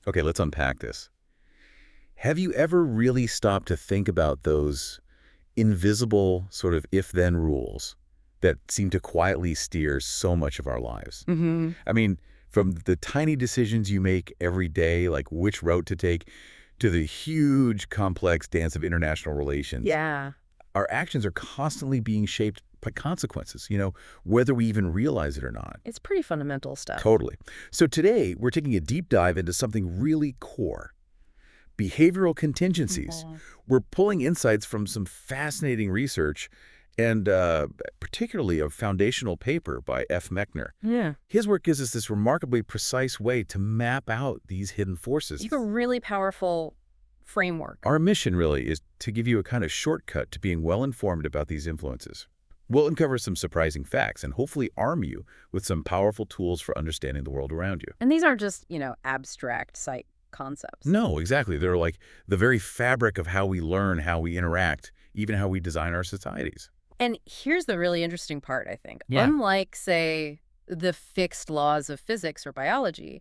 Okay, let's unpack this. Have you ever really stopped to think about those invisible sort of if-then rules that seem to quietly steer so much of our lives? Hmm. I mean, from the tiny decisions you make every day, like which route to take, to the huge, complex dance of international relations, Yeah. our actions are constantly being shaped by consequences, whether we even realize it or not. It's pretty fundamental stuff. Totally. So today, we're taking a deep dive into something really core: behavioral contingencies. Mhm. We're pulling insights from some fascinating research and particularly a foundational paper by F. Mechner. Yeah. His work gives us this remarkably precise way to map out these hidden forces. You have a really powerful framework. Our mission really is to give you a kind of shortcut to being well-informed about these influences. We'll uncover some surprising facts and hopefully arm you with some powerful tools for understanding the world around you. And these aren't just, abstract psych concepts. No, exactly. They're like the very fabric of how we learn, how we interact, even how we design our societies. And here's the really interesting part, I think. Yeah. Unlike, say, the fixed laws of physics or biology,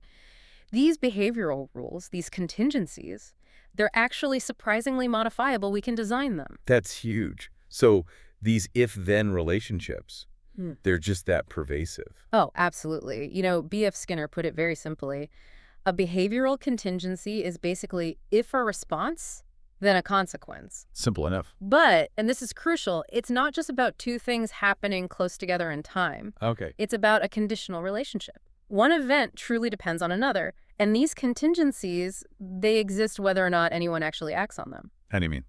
these behavioral rules, these contingencies, they're actually surprisingly modifiable. We can design them. That's huge. So these if-then relationships, Hmm. they're just that pervasive. Oh, absolutely. B.F. Skinner put it very simply. A behavioral contingency is basically if a response, then a consequence. Simple enough. But, and this is crucial, it's not just about two things happening close together in time. Okay. It's about a conditional relationship. One event truly depends on another, and these contingencies, they exist whether or not anyone actually acts on them. How do you mean?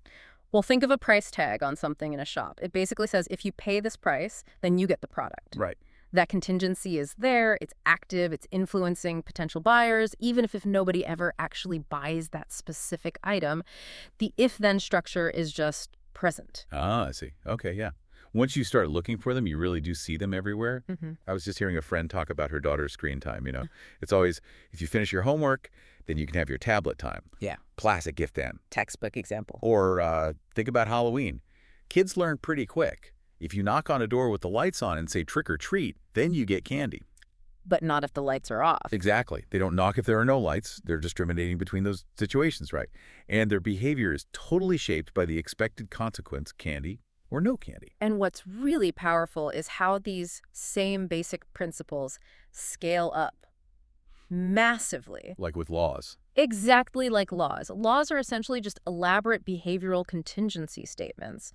Well, think of a price tag on something in a shop. It basically says if you pay this price, then you get the product. Right. That contingency is there, it's active, it's influencing potential buyers, even if nobody ever actually buys that specific item. The if-then structure is just present. Ah, I see. Okay, yeah. Once you start looking for them, you really do see them everywhere. Mm-hmm. I was just hearing a friend talk about her daughter's screen time, It's always, if you finish your homework, then you can have your tablet time. Yeah. Classic gift then. Textbook example. Or think about Halloween. Kids learn pretty quick. If you knock on a door with the lights on and say trick or treat, then you get candy. But not if the lights are off. Exactly. They don't knock if there are no lights. They're discriminating between those situations, right? And their behavior is totally shaped by the expected consequence, candy or no candy. And what's really powerful is how these same basic principles scale up massively. Like with laws. Exactly like laws. Laws are essentially just elaborate behavioral contingency statements.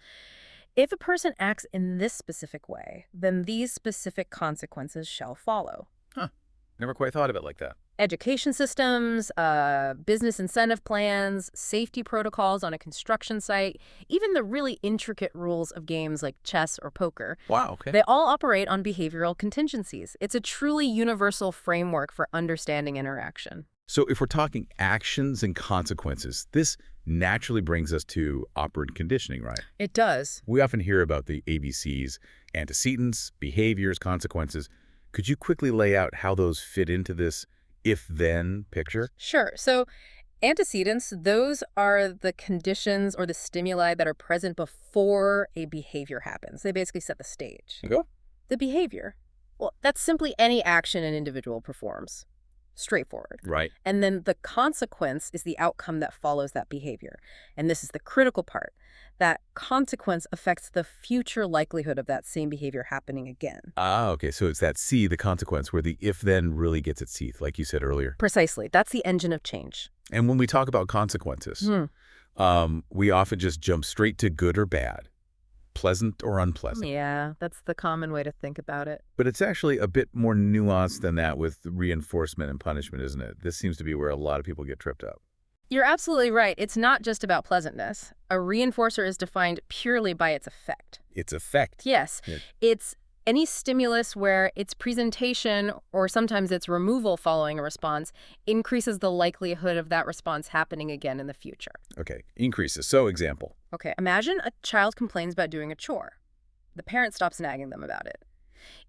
If a person acts in this specific way, then these specific consequences shall follow. Huh. Never quite thought of it like that. Education systems, business incentive plans, safety protocols on a construction site, even the really intricate rules of games like chess or poker. Wow, okay. They all operate on behavioral contingencies. It's a truly universal framework for understanding interaction. So if we're talking actions and consequences, this naturally brings us to operant conditioning, right? It does. We often hear about the ABCs, antecedents, behaviors, consequences. Could you quickly lay out how those fit into this if-then picture? Sure. So antecedents, those are the conditions or the stimuli that are present before a behavior happens. They basically set the stage. Go. The behavior, well, that's simply any action an individual performs. Straightforward. Right. And then the consequence is the outcome that follows that behavior. And this is the critical part. That consequence affects the future likelihood of that same behavior happening again. Ah, okay. So it's that C, the consequence, where the if-then really gets its teeth, like you said earlier. Precisely. That's the engine of change. And when we talk about consequences, we often just jump straight to good or bad, pleasant or unpleasant. Yeah, that's the common way to think about it. But it's actually a bit more nuanced than that with reinforcement and punishment, isn't it? This seems to be where a lot of people get tripped up. You're absolutely right. It's not just about pleasantness. A reinforcer is defined purely by its effect. Its effect. Yes, Yeah. it's any stimulus where its presentation or sometimes its removal following a response increases the likelihood of that response happening again in the future. Okay, increases. So example. Okay, imagine a child complains about doing a chore. The parent stops nagging them about it.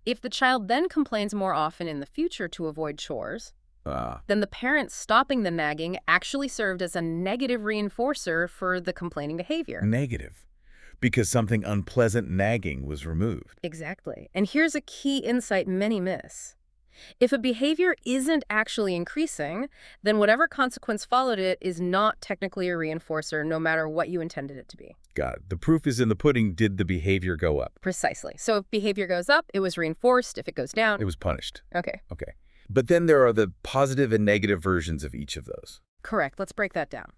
If the child then complains more often in the future to avoid chores, then the parent stopping the nagging actually served as a negative reinforcer for the complaining behavior. Negative. Because something unpleasant nagging was removed. Exactly. And here's a key insight many miss. If a behavior isn't actually increasing, then whatever consequence followed it is not technically a reinforcer, no matter what you intended it to be. Got it. The proof is in the pudding. Did the behavior go up? Precisely. So if behavior goes up, it was reinforced. If it goes down, It was punished. okay. Okay. But then there are the positive and negative versions of each of those. Correct. Let's break that down.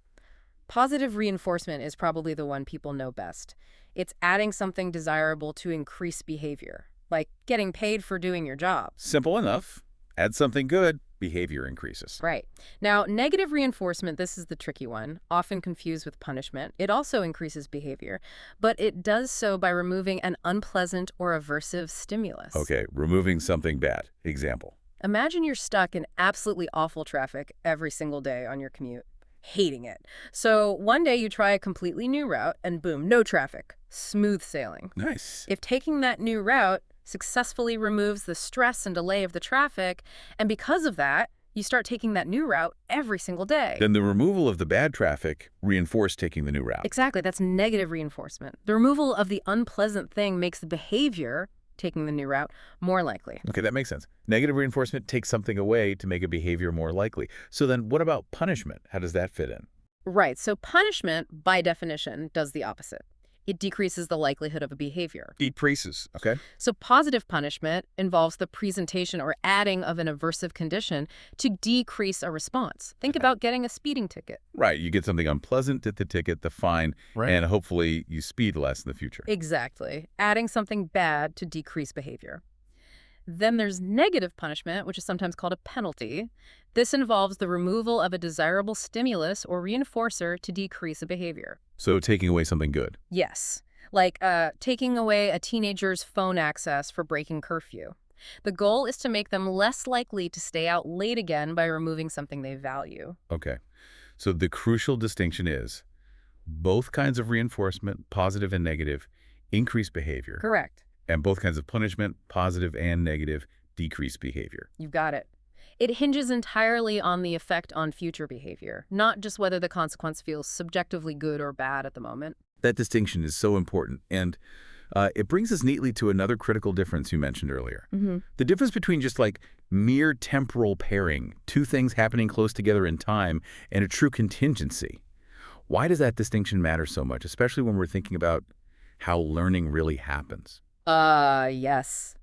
Positive reinforcement is probably the one people know best. It's adding something desirable to increase behavior, like getting paid for doing your job. Simple enough. Add something good, behavior increases. Right. Now, negative reinforcement, this is the tricky one, often confused with punishment. It also increases behavior, but it does so by removing an unpleasant or aversive stimulus. Okay, removing something bad. Example. Imagine you're stuck in absolutely awful traffic every single day on your commute, hating it. So one day you try a completely new route and boom, no traffic, smooth sailing. Nice. If taking that new route successfully removes the stress and delay of the traffic, and because of that, you start taking that new route every single day. Then the removal of the bad traffic reinforced taking the new route. Exactly, that's negative reinforcement. The removal of the unpleasant thing makes the behavior, taking the new route, more likely. Okay, that makes sense. Negative reinforcement takes something away to make a behavior more likely. So then what about punishment? How does that fit in? Right, so punishment, by definition, does the opposite. It decreases the likelihood of a behavior. Decreases, okay? So positive punishment involves the presentation or adding of an aversive condition to decrease a response. Think about getting a speeding ticket. Right, you get something unpleasant at the ticket, the fine, Right. and hopefully you speed less in the future. Exactly. Adding something bad to decrease behavior. Then there's negative punishment, which is sometimes called a penalty. This involves the removal of a desirable stimulus or reinforcer to decrease a behavior. So taking away something good. Yes, like taking away a teenager's phone access for breaking curfew. The goal is to make them less likely to stay out late again by removing something they value. Okay. So the crucial distinction is both kinds of reinforcement, positive and negative, increase behavior. Correct. And both kinds of punishment, positive and negative, decrease behavior. You've got it. It hinges entirely on the effect on future behavior, not just whether the consequence feels subjectively good or bad at the moment. That distinction is so important, and it brings us neatly to another critical difference you mentioned earlier. The difference between just like mere temporal pairing, two things happening close together in time, and a true contingency. Why does that distinction matter so much, especially when we're thinking about how learning really happens? Yes.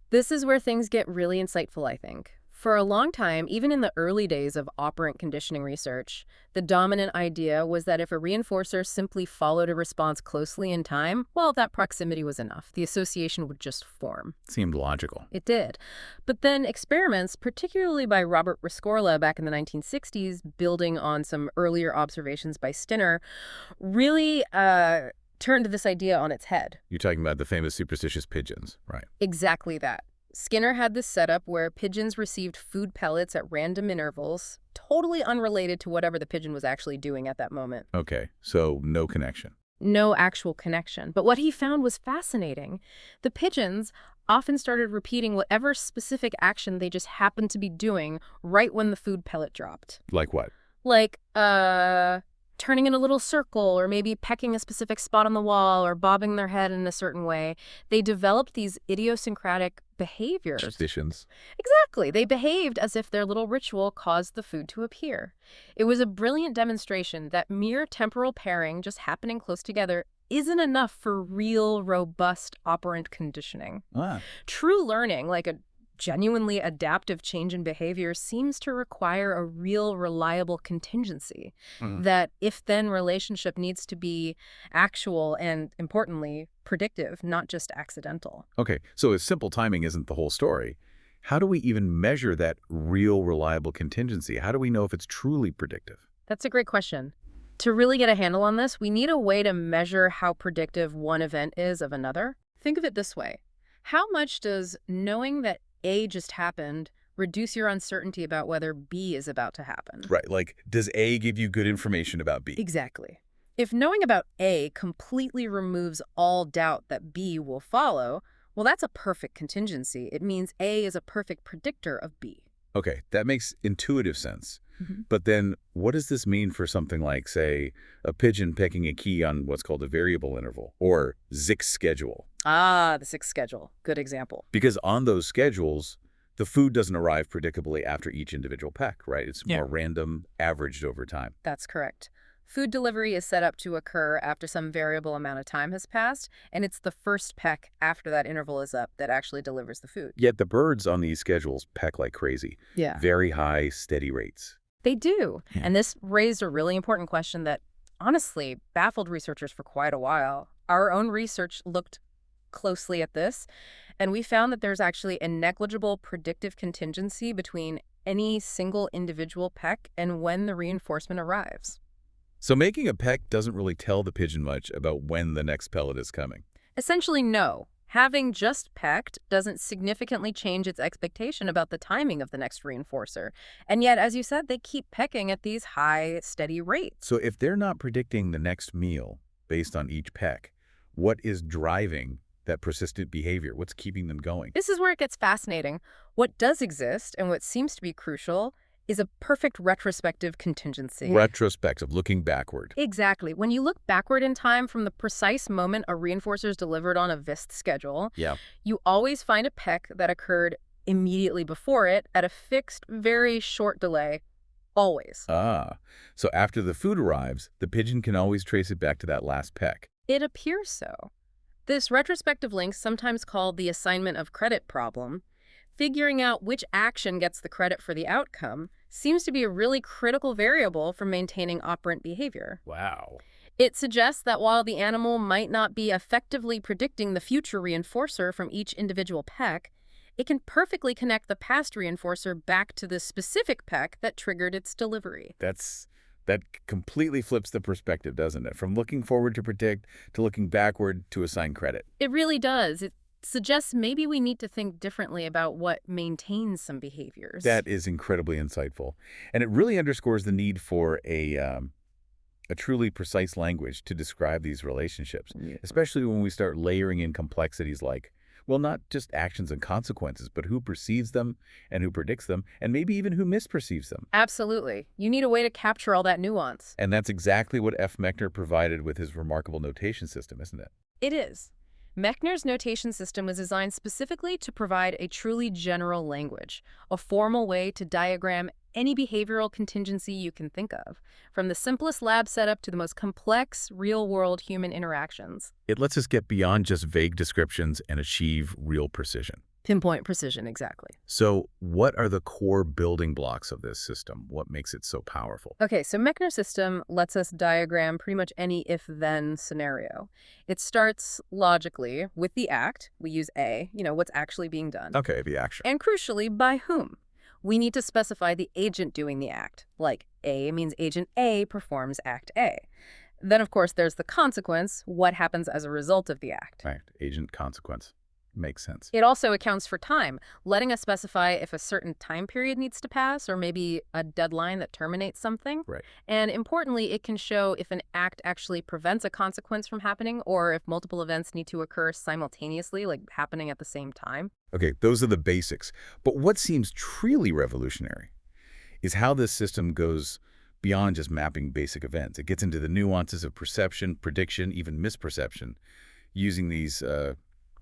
This is where things get really insightful, I think. For a long time, even in the early days of operant conditioning research, the dominant idea was that if a reinforcer simply followed a response closely in time, well, that proximity was enough. The association would just form. Seemed logical. It did. But then experiments, particularly by Robert Rescorla back in the 1960s, building on some earlier observations by Stinner, really turned this idea on its head. You're talking about the famous superstitious pigeons, right? Exactly that. Skinner had this setup where pigeons received food pellets at random intervals, totally unrelated to whatever the pigeon was actually doing at that moment. Okay, so no connection. No actual connection. But what he found was fascinating. The pigeons often started repeating whatever specific action they just happened to be doing right when the food pellet dropped. Like what? Like, turning in a little circle, or maybe pecking a specific spot on the wall, or bobbing their head in a certain way. They developed these idiosyncratic behaviors. Traditions. Exactly. They behaved as if their little ritual caused the food to appear. It was a brilliant demonstration that mere temporal pairing, just happening close together, isn't enough for real, robust operant conditioning. True learning, like a genuinely adaptive change in behavior, seems to require a real, reliable contingency. That if-then relationship needs to be actual and, importantly, predictive, not just accidental. Okay, so if simple timing isn't the whole story, how do we even measure that real, reliable contingency? How do we know if it's truly predictive? That's a great question. To really get a handle on this, we need a way to measure how predictive one event is of another. Think of it this way. How much does knowing that A just happened reduce your uncertainty about whether B is about to happen? Right, like, does A give you good information about B? Exactly. If knowing about A completely removes all doubt that B will follow, well, that's a perfect contingency. It means A is a perfect predictor of B. Okay, that makes intuitive sense. But then what does this mean for something like, say, a pigeon pecking a key on what's called a variable interval, or Zix schedule? Ah, the Zix schedule. Good example. Because on those schedules, The food doesn't arrive predictably after each individual peck, right? It's Yeah. more random, averaged over time. That's correct. Food delivery is set up to occur after some variable amount of time has passed, and it's the first peck after that interval is up that actually delivers the food. Yet the birds on these schedules peck like crazy. Yeah. Very high, steady rates. They do. Yeah. And this raised a really important question that honestly baffled researchers for quite a while. Our own research looked closely at this, and we found that there's actually a negligible predictive contingency between any single individual peck and when the reinforcement arrives. So making a peck doesn't really tell the pigeon much about when the next pellet is coming. Essentially, no. Having just pecked doesn't significantly change its expectation about the timing of the next reinforcer. And yet, as you said, they keep pecking at these high, steady rates. So if they're not predicting the next meal based on each peck, what is driving that persistent behavior? What's keeping them going? This is where it gets fascinating. What does exist, and what seems to be crucial, is a perfect retrospective contingency. Retrospective, looking backward. Exactly. When you look backward in time from the precise moment a reinforcer is delivered on a VIST schedule, Yeah. you always find a peck that occurred immediately before it at a fixed, very short delay. Always. So after the food arrives, the pigeon can always trace it back to that last peck. It appears so. This retrospective link, sometimes called the assignment of credit problem, figuring out which action gets the credit for the outcome, seems to be a really critical variable for maintaining operant behavior. Wow. It suggests that while the animal might not be effectively predicting the future reinforcer from each individual peck, it can perfectly connect the past reinforcer back to the specific peck that triggered its delivery. That completely flips the perspective, doesn't it? From looking forward to predict to looking backward to assign credit. It really does. It suggests maybe we need to think differently about what maintains some behaviors. That is incredibly insightful. And it really underscores the need for a truly precise language to describe these relationships, especially when we start layering in complexities like, well, not just actions and consequences, but who perceives them and who predicts them, and maybe even who misperceives them. Absolutely. You need a way to capture all that nuance. And that's exactly what F. Mechner provided with his remarkable notation system, isn't it? It is. Mechner's notation system was designed specifically to provide a truly general language, a formal way to diagram any behavioral contingency you can think of, from the simplest lab setup to the most complex, real-world human interactions. It lets us get beyond just vague descriptions and achieve real precision. Pinpoint precision, exactly. So what are the core building blocks of this system? What makes it so powerful? Okay, so Mechner's system lets us diagram pretty much any if-then scenario. It starts logically with the act. We use A, what's actually being done. Okay, the action. And crucially, by whom? We need to specify the agent doing the act. Like A means agent A performs act A. Then, of course, there's the consequence, what happens as a result of the act. Right, agent consequence. Makes sense. It also accounts for time, letting us specify if a certain time period needs to pass or maybe a deadline that terminates something. Right. And importantly, it can show if an act actually prevents a consequence from happening or if multiple events need to occur simultaneously, like happening at the same time. Okay, those are the basics. But what seems truly revolutionary is how this system goes beyond just mapping basic events. It gets into the nuances of perception, prediction, even misperception, using these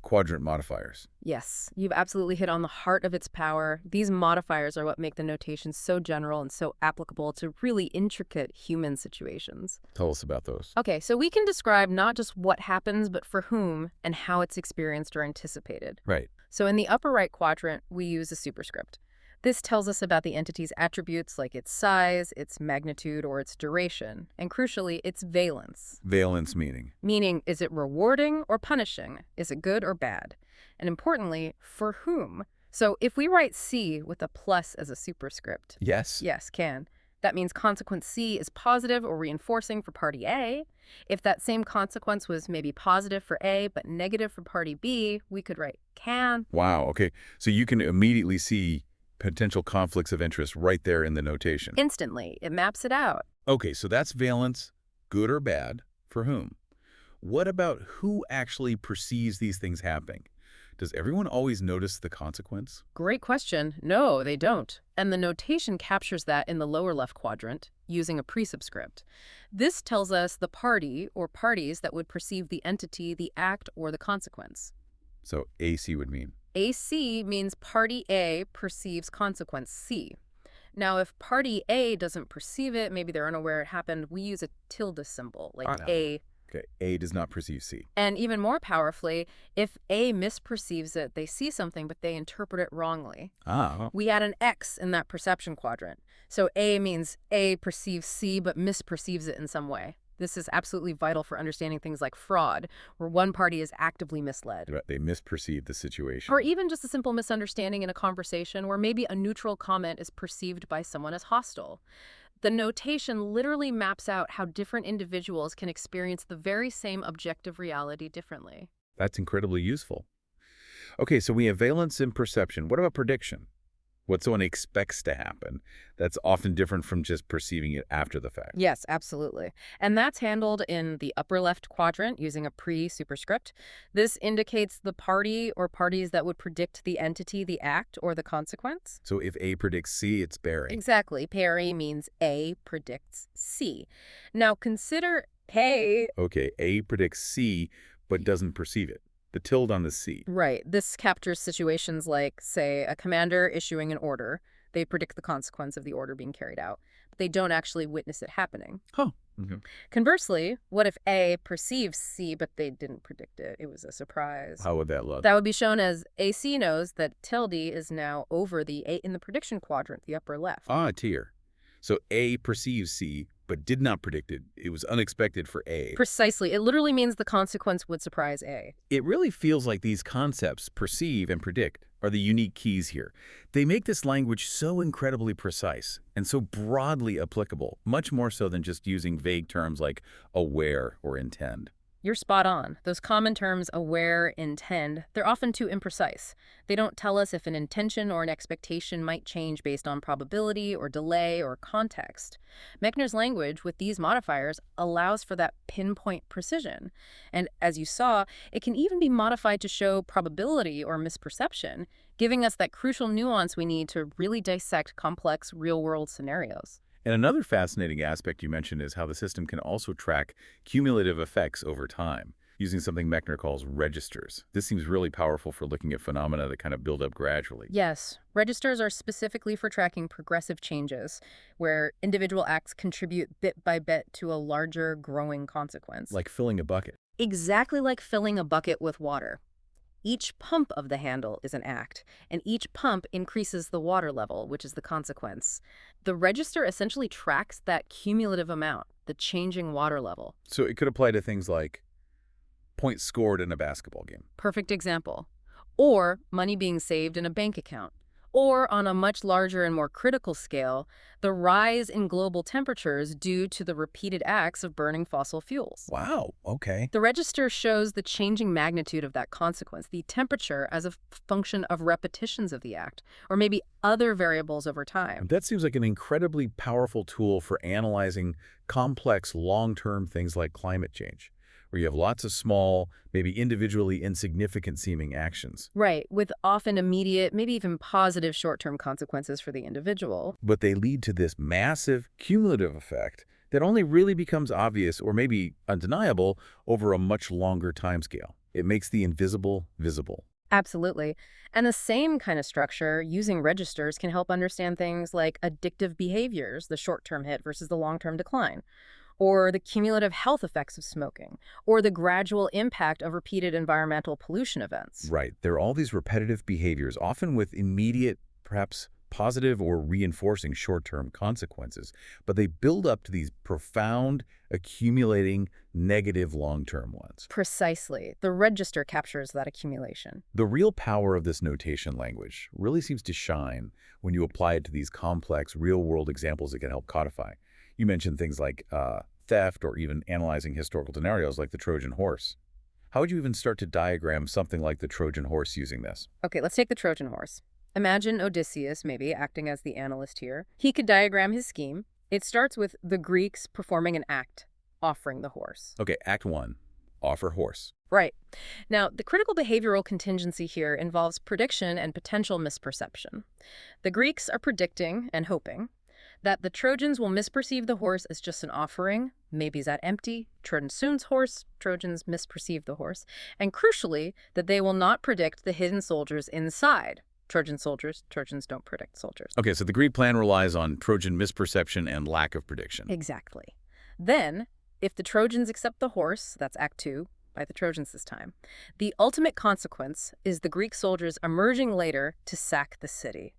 quadrant modifiers. Yes, you've absolutely hit on the heart of its power. These modifiers are what make the notation so general and so applicable to really intricate human situations. Tell us about those. Okay, so we can describe not just what happens, but for whom and how it's experienced or anticipated. Right. So in the upper right quadrant, we use a superscript. This tells us about the entity's attributes like its size, its magnitude, or its duration, and crucially, its valence. Valence meaning? Meaning, is it rewarding or punishing? Is it good or bad? And importantly, for whom? So if we write C with a plus as a superscript. Yes. Yes, can. That means consequence C is positive or reinforcing for party A. If that same consequence was maybe positive for A but negative for party B, we could write can. Wow, okay. So you can immediately see potential conflicts of interest right there in the notation. Instantly. It maps it out. Okay, so that's valence, good or bad, for whom? What about who actually perceives these things happening? Does everyone always notice the consequence? Great question. No, they don't. And the notation captures that in the lower left quadrant using a presubscript. This tells us the party or parties that would perceive the entity, the act, or the consequence. So AC would mean? AC means party A perceives consequence C. Now, if party A doesn't perceive it, maybe they're unaware it happened, we use a tilde symbol, like Ah, no. A. Okay, A does not perceive C. And even more powerfully, if A misperceives it, they see something, but they interpret it wrongly. Ah, We add an X in that perception quadrant. So A means A perceives C, but misperceives it in some way. This is absolutely vital for understanding things like fraud, where one party is actively misled. they misperceive the situation. Or even just a simple misunderstanding in a conversation where maybe a neutral comment is perceived by someone as hostile. The notation literally maps out how different individuals can experience the very same objective reality differently. That's incredibly useful. Okay, so we have valence and perception. What about prediction? What someone expects to happen. That's often different from just perceiving it after the fact. Yes, absolutely. And that's handled in the upper left quadrant using a pre-superscript. This indicates the party or parties that would predict the entity, the act, or the consequence. So if A predicts C, it's Barry. Exactly. Parry means A predicts C. Now consider A. Okay, A predicts C, but doesn't perceive it. The tilde on the C. Right. This captures situations like, say, a commander issuing an order. They predict the consequence of the order being carried out, but they don't actually witness it happening. Huh. Okay. Conversely, what if A perceives C, but they didn't predict it? It was a surprise. How would that look? That would be shown as AC knows that tilde is now over the A in the prediction quadrant, the upper left. Ah, a tier. So A perceives C, but did not predict it. It was unexpected for A. Precisely. It literally means the consequence would surprise A. It really feels like these concepts, perceive and predict, are the unique keys here. They make this language so incredibly precise and so broadly applicable, much more so than just using vague terms like aware or intend. You're spot on. Those common terms, aware, intend, they're often too imprecise. They don't tell us if an intention or an expectation might change based on probability or delay or context. Mechner's language with these modifiers allows for that pinpoint precision. And as you saw, it can even be modified to show probability or misperception, giving us that crucial nuance we need to really dissect complex real-world scenarios. And another fascinating aspect you mentioned is how the system can also track cumulative effects over time, using something Mechner calls registers. This seems really powerful for looking at phenomena that kind of build up gradually. Yes, registers are specifically for tracking progressive changes, where individual acts contribute bit by bit to a larger, growing consequence. Like filling a bucket. Exactly like filling a bucket with water. Each pump of the handle is an act, and each pump increases the water level, which is the consequence. The register essentially tracks that cumulative amount, the changing water level. So it could apply to things like points scored in a basketball game. Perfect example. Or money being saved in a bank account. Or, on a much larger and more critical scale, the rise in global temperatures due to the repeated acts of burning fossil fuels. Wow, okay. The register shows the changing magnitude of that consequence, the temperature as a function of repetitions of the act, or maybe other variables over time. That seems like an incredibly powerful tool for analyzing complex long-term things like climate change, where you have lots of small, maybe individually insignificant seeming actions. Right, with often immediate, maybe even positive short-term consequences for the individual. But they lead to this massive cumulative effect that only really becomes obvious or maybe undeniable over a much longer timescale. It makes the invisible visible. Absolutely. And the same kind of structure using registers can help understand things like addictive behaviors, the short-term hit versus the long-term decline, or the cumulative health effects of smoking, or the gradual impact of repeated environmental pollution events. Right. There are all these repetitive behaviors, often with immediate, perhaps positive or reinforcing short-term consequences, but they build up to these profound, accumulating, negative long-term ones. Precisely. The register captures that accumulation. The real power of this notation language really seems to shine when you apply it to these complex, real-world examples it can help codify. You mentioned things like theft or even analyzing historical scenarios like the Trojan Horse. How would you even start to diagram something like the Trojan Horse using this? Okay, let's take the Trojan Horse. Imagine Odysseus, maybe, acting as the analyst here. He could diagram his scheme. It starts with the Greeks performing an act, offering the horse. Okay, Act 1, offer horse. Right. Now, the critical behavioral contingency here involves prediction and potential misperception. The Greeks are predicting and hoping. That the Trojans will misperceive the horse as just an offering. Maybe is that empty? Trojan soon's horse. Trojans misperceive the horse. And crucially, that they will not predict the hidden soldiers inside. Trojan soldiers. Trojans don't predict soldiers. Okay, so the Greek plan relies on Trojan misperception and lack of prediction. Exactly. Then, if the Trojans accept the horse, that's Act 2, by the Trojans this time, the ultimate consequence is the Greek soldiers emerging later to sack the city.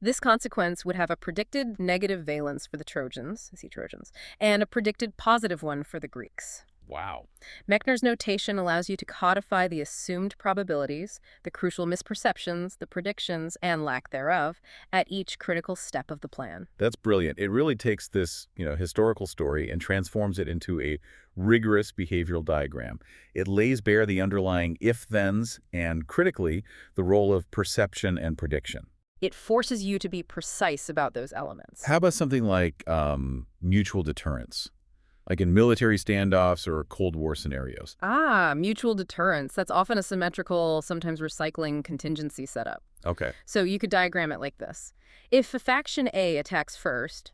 This consequence would have a predicted negative valence for the Trojans, see Trojans, and a predicted positive one for the Greeks. Wow. Mechner's notation allows you to codify the assumed probabilities, the crucial misperceptions, the predictions, and lack thereof, at each critical step of the plan. That's brilliant. It really takes this, historical story and transforms it into a rigorous behavioral diagram. It lays bare the underlying if-thens and, critically, the role of perception and prediction. It forces you to be precise about those elements. How about something like mutual deterrence? Like in military standoffs or Cold War scenarios. Mutual deterrence. That's often a symmetrical, sometimes recycling contingency setup. Okay. So you could diagram it like this. If a faction A attacks first,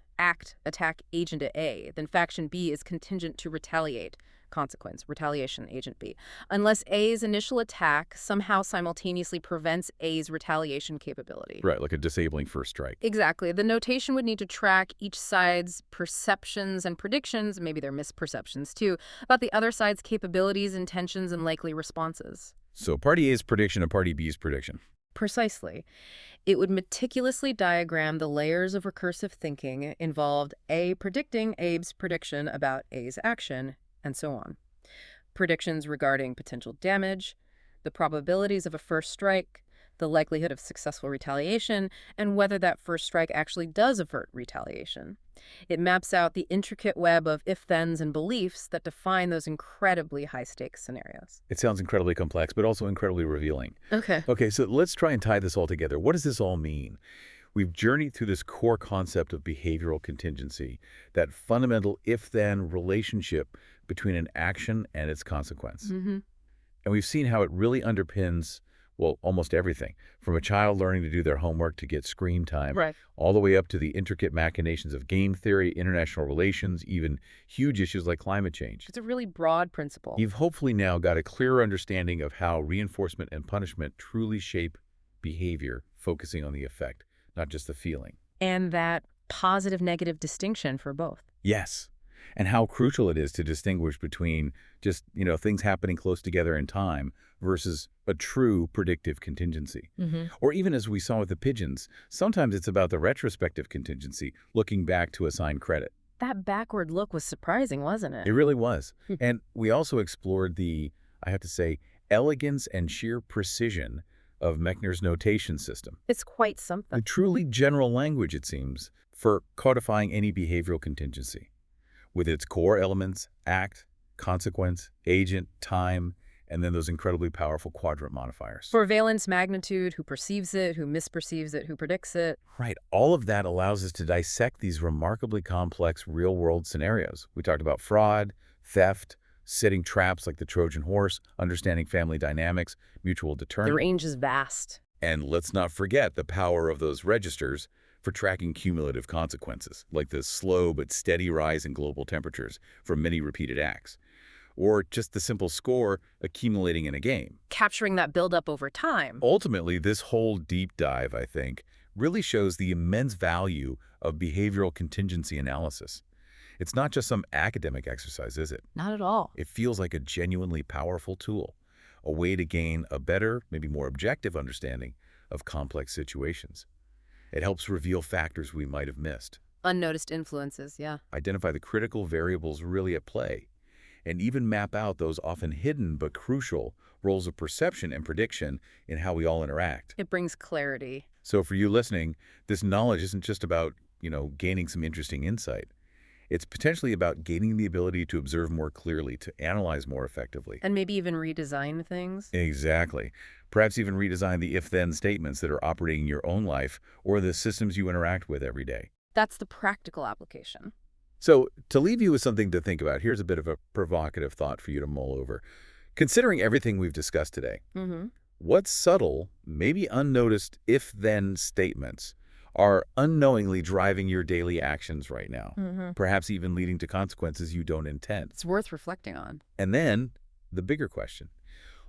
attack agent A, then faction B is contingent to retaliate. Consequence, retaliation, agent B. Unless A's initial attack somehow simultaneously prevents A's retaliation capability. Right, like a disabling first strike. Exactly. The notation would need to track each side's perceptions and predictions, maybe their misperceptions too, about the other side's capabilities, intentions, and likely responses. So party A's prediction and party B's prediction. Precisely. It would meticulously diagram the layers of recursive thinking involved A predicting Abe's prediction about A's action, and so on. Predictions regarding potential damage, the probabilities of a first strike, the likelihood of successful retaliation, and whether that first strike actually does avert retaliation. It maps out the intricate web of if-thens and beliefs that define those incredibly high-stakes scenarios. It sounds incredibly complex, but also incredibly revealing. Okay, so let's try and tie this all together. What does this all mean? We've journeyed through this core concept of behavioral contingency, that fundamental if-then relationship between an action and its consequence. And we've seen how it really underpins, well, almost everything, from a child learning to do their homework to get screen time, right, all the way up to the intricate machinations of game theory, international relations, even huge issues like climate change. It's a really broad principle. You've hopefully now got a clearer understanding of how reinforcement and punishment truly shape behavior, focusing on the effect, not just the feeling. And that positive-negative distinction for both. Yes. And how crucial it is to distinguish between just, things happening close together in time versus a true predictive contingency. Or even as we saw with the pigeons, sometimes it's about the retrospective contingency, looking back to assign credit. That backward look was surprising, wasn't it? It really was. And we also explored the, I have to say, elegance and sheer precision of Mechner's notation system. It's quite something. A truly general language, it seems, for codifying any behavioral contingency, with its core elements, act, consequence, agent, time, and then those incredibly powerful quadrant modifiers. For valence, magnitude, who perceives it, who misperceives it, who predicts it. Right. All of that allows us to dissect these remarkably complex real-world scenarios. We talked about fraud, theft, setting traps like the Trojan Horse, understanding family dynamics, mutual deterrence. The range is vast. And let's not forget the power of those registers for tracking cumulative consequences, like the slow but steady rise in global temperatures from many repeated acts, or just the simple score accumulating in a game. Capturing that buildup over time. Ultimately, this whole deep dive, I think, really shows the immense value of behavioral contingency analysis. It's not just some academic exercise, is it? Not at all. It feels like a genuinely powerful tool, a way to gain a better, maybe more objective understanding of complex situations. It helps reveal factors we might have missed. Unnoticed influences, yeah. Identify the critical variables really at play, and even map out those often hidden but crucial roles of perception and prediction in how we all interact. It brings clarity. So for you listening, this knowledge isn't just about, gaining some interesting insight. It's potentially about gaining the ability to observe more clearly, to analyze more effectively. And maybe even redesign things. Exactly. Perhaps even redesign the if-then statements that are operating in your own life or the systems you interact with every day. That's the practical application. So to leave you with something to think about, here's a bit of a provocative thought for you to mull over. Considering everything we've discussed today, what subtle, maybe unnoticed if-then statements are unknowingly driving your daily actions right now, Mm-hmm. perhaps even leading to consequences you don't intend. It's worth reflecting on. And then, the bigger question.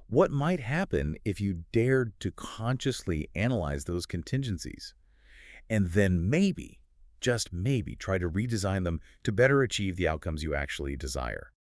What might happen if you dared to consciously analyze those contingencies and then maybe, just maybe, try to redesign them to better achieve the outcomes you actually desire?